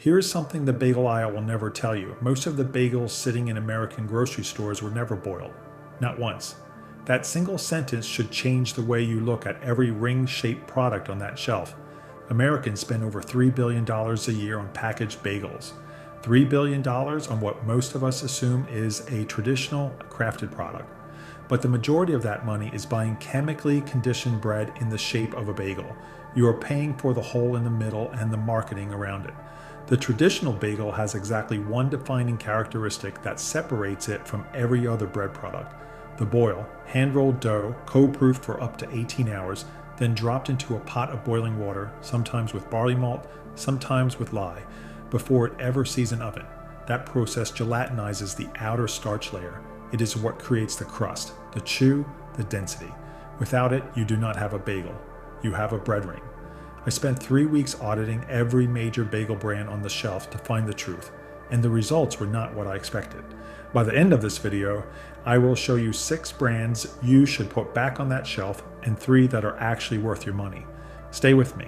Here's something the bagel aisle will never tell you. Most of the bagels sitting in American grocery stores were never boiled. Not once. That single sentence should change the way you look at every ring-shaped product on that shelf. Americans spend over $3 billion a year on packaged bagels. $3 billion on what most of us assume is a traditional crafted product. But the majority of that money is buying chemically conditioned bread in the shape of a bagel. You are paying for the hole in the middle and the marketing around it. The traditional bagel has exactly one defining characteristic that separates it from every other bread product. The boil, hand-rolled dough, cold-proofed for up to 18 hours, then dropped into a pot of boiling water, sometimes with barley malt, sometimes with lye, before it ever sees an oven. That process gelatinizes the outer starch layer. It is what creates the crust, the chew, the density. Without it, you do not have a bagel. You have a bread ring. I spent 3 weeks auditing every major bagel brand on the shelf to find the truth, and the results were not what I expected. By the end of this video, I will show you 6 brands you should put back on that shelf and 3 that are actually worth your money. Stay with me.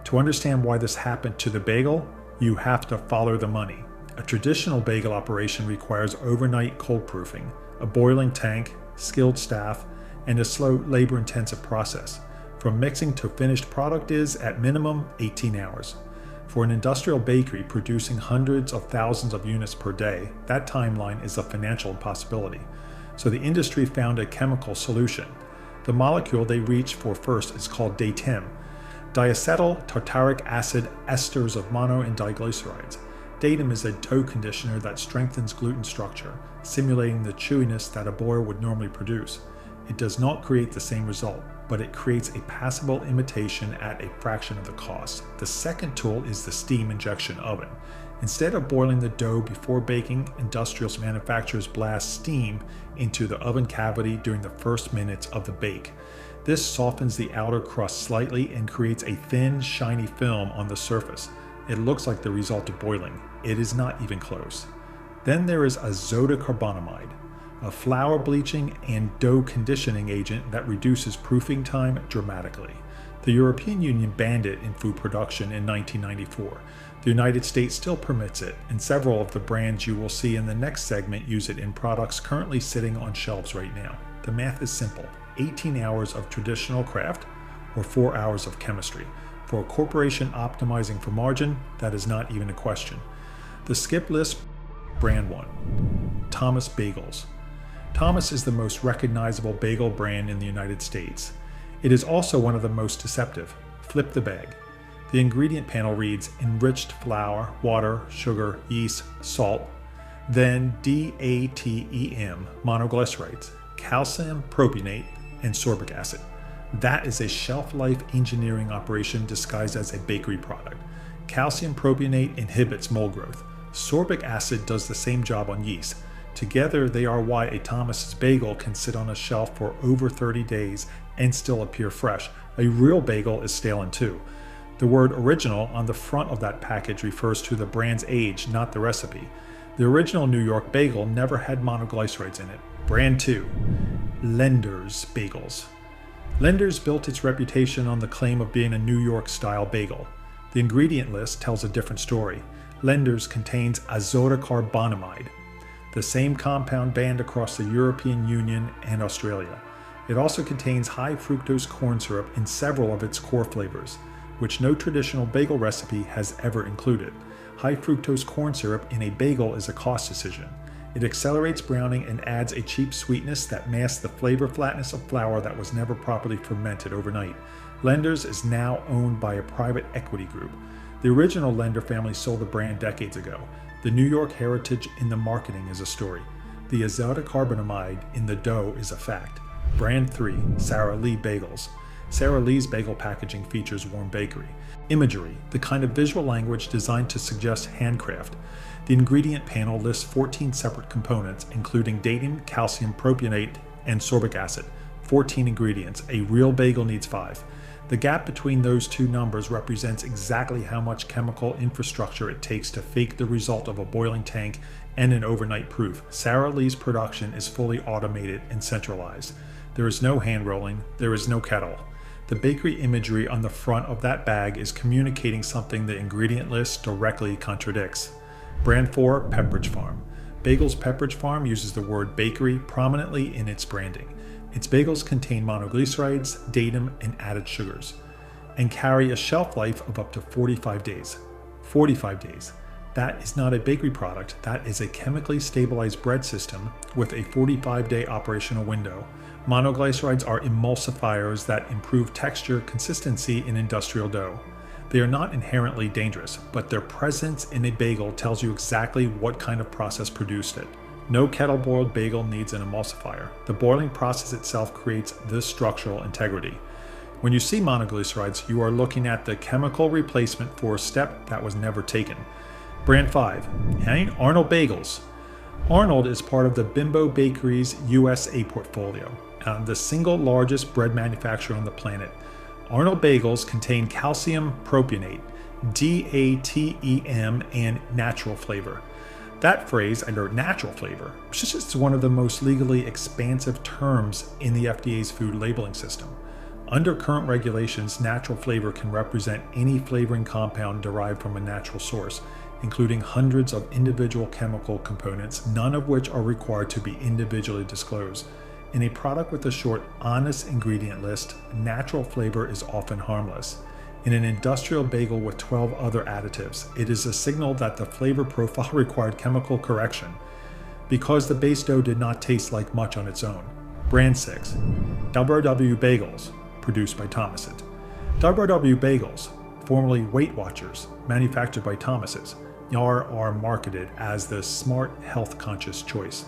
To understand why this happened to the bagel, you have to follow the money. A traditional bagel operation requires overnight cold proofing, a boiling tank, skilled staff, and a slow, labor-intensive process. From mixing to finished product is, at minimum, 18 hours. For an industrial bakery producing hundreds of thousands of units per day, that timeline is a financial impossibility. So the industry found a chemical solution. The molecule they reached for first is called datem, diacetyl tartaric acid esters of mono and diglycerides. Datem is a dough conditioner that strengthens gluten structure, simulating the chewiness that a boil would normally produce. It does not create the same result, but it creates a passable imitation at a fraction of the cost. The second tool is the steam injection oven. Instead of boiling the dough before baking, industrial manufacturers blast steam into the oven cavity during the first minutes of the bake. This softens the outer crust slightly and creates a thin, shiny film on the surface. It looks like the result of boiling. It is not even close. Then there is azotocarbonamide, a flour bleaching and dough conditioning agent that reduces proofing time dramatically. The European Union banned it in food production in 1994. The United States still permits it, and several of the brands you will see in the next segment use it in products currently sitting on shelves right now. The math is simple: 18 hours of traditional craft or 4 hours of chemistry. For a corporation optimizing for margin, that is not even a question. The skip list: brand 1, Thomas Bagels. Thomas is the most recognizable bagel brand in the United States. It is also one of the most deceptive. Flip the bag. The ingredient panel reads enriched flour, water, sugar, yeast, salt, then DATEM, monoglycerides, calcium propionate, and sorbic acid. That is a shelf life engineering operation disguised as a bakery product. Calcium propionate inhibits mold growth. Sorbic acid does the same job on yeast. Together, they are why a Thomas's bagel can sit on a shelf for over 30 days and still appear fresh. A real bagel is stale in 2. The word original on the front of that package refers to the brand's age, not the recipe. The original New York bagel never had monoglycerides in it. Brand 2, Lender's Bagels. Lender's built its reputation on the claim of being a New York-style bagel. The ingredient list tells a different story. Lender's contains azotocarbonamide, the same compound banned across the European Union and Australia. It also contains high fructose corn syrup in several of its core flavors, which no traditional bagel recipe has ever included. High fructose corn syrup in a bagel is a cost decision. It accelerates browning and adds a cheap sweetness that masks the flavor flatness of flour that was never properly fermented overnight. Lender's is now owned by a private equity group. The original Lender family sold the brand decades ago. The New York heritage in the marketing is a story. The azotocarbonamide in the dough is a fact. Brand 3, Sara Lee Bagels. Sara Lee's bagel packaging features warm bakery. Imagery, the kind of visual language designed to suggest handcraft. The ingredient panel lists 14 separate components, including datem, calcium propionate, and sorbic acid. 14 ingredients. A real bagel needs 5. The gap between those two numbers represents exactly how much chemical infrastructure it takes to fake the result of a boiling tank and an overnight proof. Sara Lee's production is fully automated and centralized. There is no hand rolling, there is no kettle. The bakery imagery on the front of that bag is communicating something the ingredient list directly contradicts. Brand 4, Pepperidge Farm. Bagel's Pepperidge Farm uses the word bakery prominently in its branding. Its bagels contain monoglycerides, datum, and added sugars, and carry a shelf life of up to 45 days. 45 days. That is not a bakery product, that is a chemically stabilized bread system with a 45-day operational window. Monoglycerides are emulsifiers that improve texture consistency in industrial dough. They are not inherently dangerous, but their presence in a bagel tells you exactly what kind of process produced it. No kettle-boiled bagel needs an emulsifier. The boiling process itself creates this structural integrity. When you see monoglycerides, you are looking at the chemical replacement for a step that was never taken. Brand 5, Arnold Bagels. Arnold is part of the Bimbo Bakeries USA portfolio, and the single largest bread manufacturer on the planet. Arnold Bagels contain calcium propionate, DATEM, and natural flavor. That phrase, under natural flavor, is just one of the most legally expansive terms in the FDA's food labeling system. Under current regulations, natural flavor can represent any flavoring compound derived from a natural source, including hundreds of individual chemical components, none of which are required to be individually disclosed. In a product with a short, honest ingredient list, natural flavor is often harmless. In an industrial bagel with 12 other additives, it is a signal that the flavor profile required chemical correction, because the base dough did not taste like much on its own. Brand 6, WW Bagels, produced by Thomasit. WW Bagels, formerly Weight Watchers, manufactured by Thomasit, are marketed as the smart, health-conscious choice.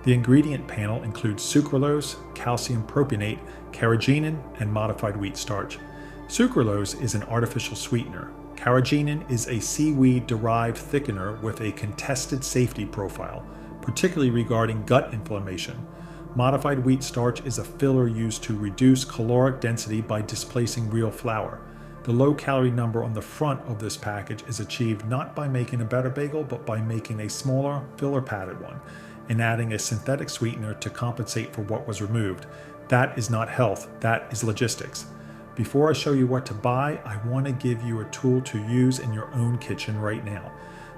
The ingredient panel includes sucralose, calcium propionate, carrageenan, and modified wheat starch. Sucralose is an artificial sweetener. Carrageenan is a seaweed-derived thickener with a contested safety profile, particularly regarding gut inflammation. Modified wheat starch is a filler used to reduce caloric density by displacing real flour. The low calorie number on the front of this package is achieved not by making a better bagel, but by making a smaller, filler-padded one, and adding a synthetic sweetener to compensate for what was removed. That is not health, that is logistics. Before I show you what to buy, I want to give you a tool to use in your own kitchen right now.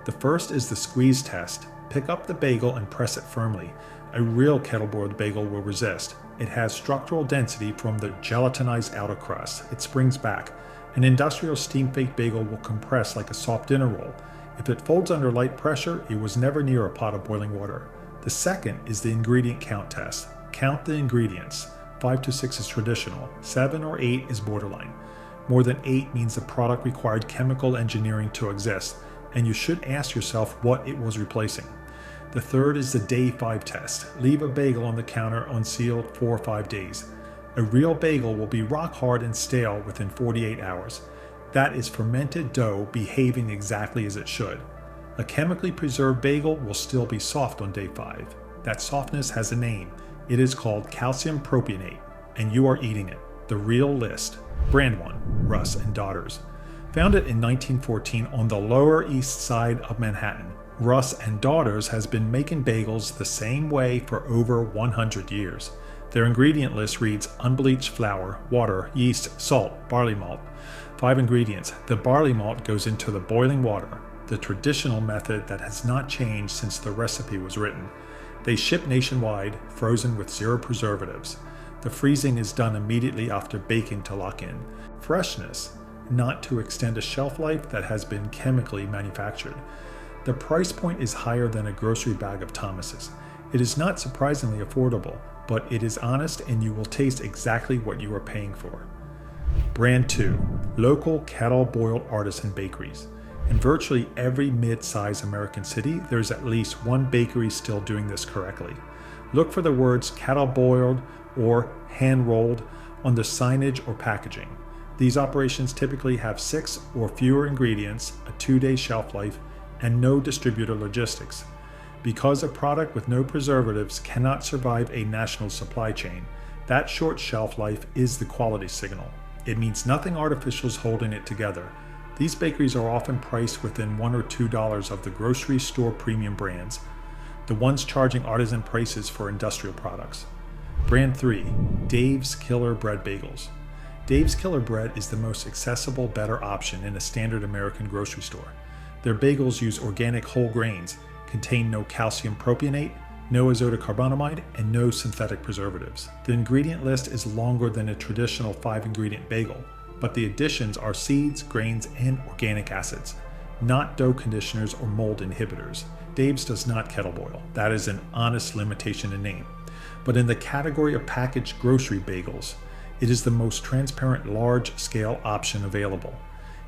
The first is the squeeze test. Pick up the bagel and press it firmly. A real kettle-boiled bagel will resist. It has structural density from the gelatinized outer crust. It springs back. An industrial steam-baked bagel will compress like a soft dinner roll. If it folds under light pressure, it was never near a pot of boiling water. The second is the ingredient count test. Count the ingredients. 5 to 6 is traditional. 7 or 8 is borderline. More than 8 means the product required chemical engineering to exist, and you should ask yourself what it was replacing. The third is the day 5 test. Leave a bagel on the counter unsealed 4 or 5 days. A real bagel will be rock hard and stale within 48 hours. That is fermented dough behaving exactly as it should. A chemically preserved bagel will still be soft on day 5. That softness has a name. It is called calcium propionate, and you are eating it. The real list. Brand 1, Russ and Daughters. Founded in 1914 on the Lower East Side of Manhattan, Russ and Daughters has been making bagels the same way for over 100 years. Their ingredient list reads unbleached flour, water, yeast, salt, barley malt. 5 ingredients. The barley malt goes into the boiling water, the traditional method that has not changed since the recipe was written. They ship nationwide, frozen with 0 preservatives. The freezing is done immediately after baking to lock in freshness, not to extend a shelf life that has been chemically manufactured. The price point is higher than a grocery bag of Thomas's. It is not surprisingly affordable, but it is honest and you will taste exactly what you are paying for. Brand 2, local kettle-boiled artisan bakeries. In virtually every mid-sized American city, there's at least one bakery still doing this correctly. Look for the words kettle-boiled or hand-rolled on the signage or packaging. These operations typically have 6 or fewer ingredients, a 2-day shelf life, and no distributor logistics. Because a product with no preservatives cannot survive a national supply chain, that short shelf life is the quality signal. It means nothing artificial is holding it together. These bakeries are often priced within $1 or $2 of the grocery store premium brands, the ones charging artisan prices for industrial products. Brand 3, Dave's Killer Bread Bagels. Dave's Killer Bread is the most accessible, better option in a standard American grocery store. Their bagels use organic whole grains, contain no calcium propionate, no azotocarbonamide, and no synthetic preservatives. The ingredient list is longer than a traditional 5-ingredient bagel, but the additions are seeds, grains, and organic acids, not dough conditioners or mold inhibitors. Dave's does not kettle boil. That is an honest limitation in name. But in the category of packaged grocery bagels, it is the most transparent large-scale option available.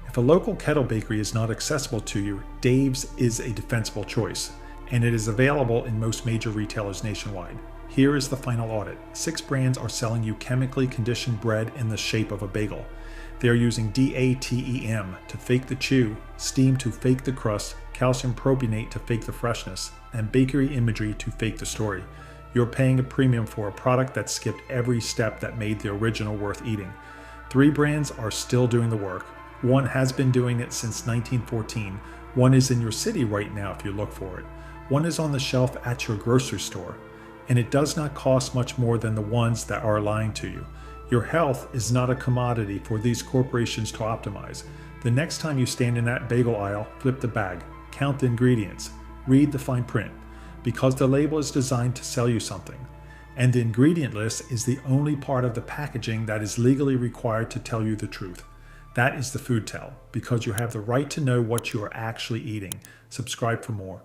If a local kettle bakery is not accessible to you, Dave's is a defensible choice, and it is available in most major retailers nationwide. Here is the final audit. 6 brands are selling you chemically conditioned bread in the shape of a bagel. They are using DATEM to fake the chew, steam to fake the crust, calcium propionate to fake the freshness, and bakery imagery to fake the story. You're paying a premium for a product that skipped every step that made the original worth eating. 3 brands are still doing the work. One has been doing it since 1914. One is in your city right now if you look for it. One is on the shelf at your grocery store. And it does not cost much more than the ones that are lying to you. Your health is not a commodity for these corporations to optimize. The next time you stand in that bagel aisle, flip the bag, count the ingredients, read the fine print, because the label is designed to sell you something. And the ingredient list is the only part of the packaging that is legally required to tell you the truth. That is the food tell, because you have the right to know what you are actually eating. Subscribe for more.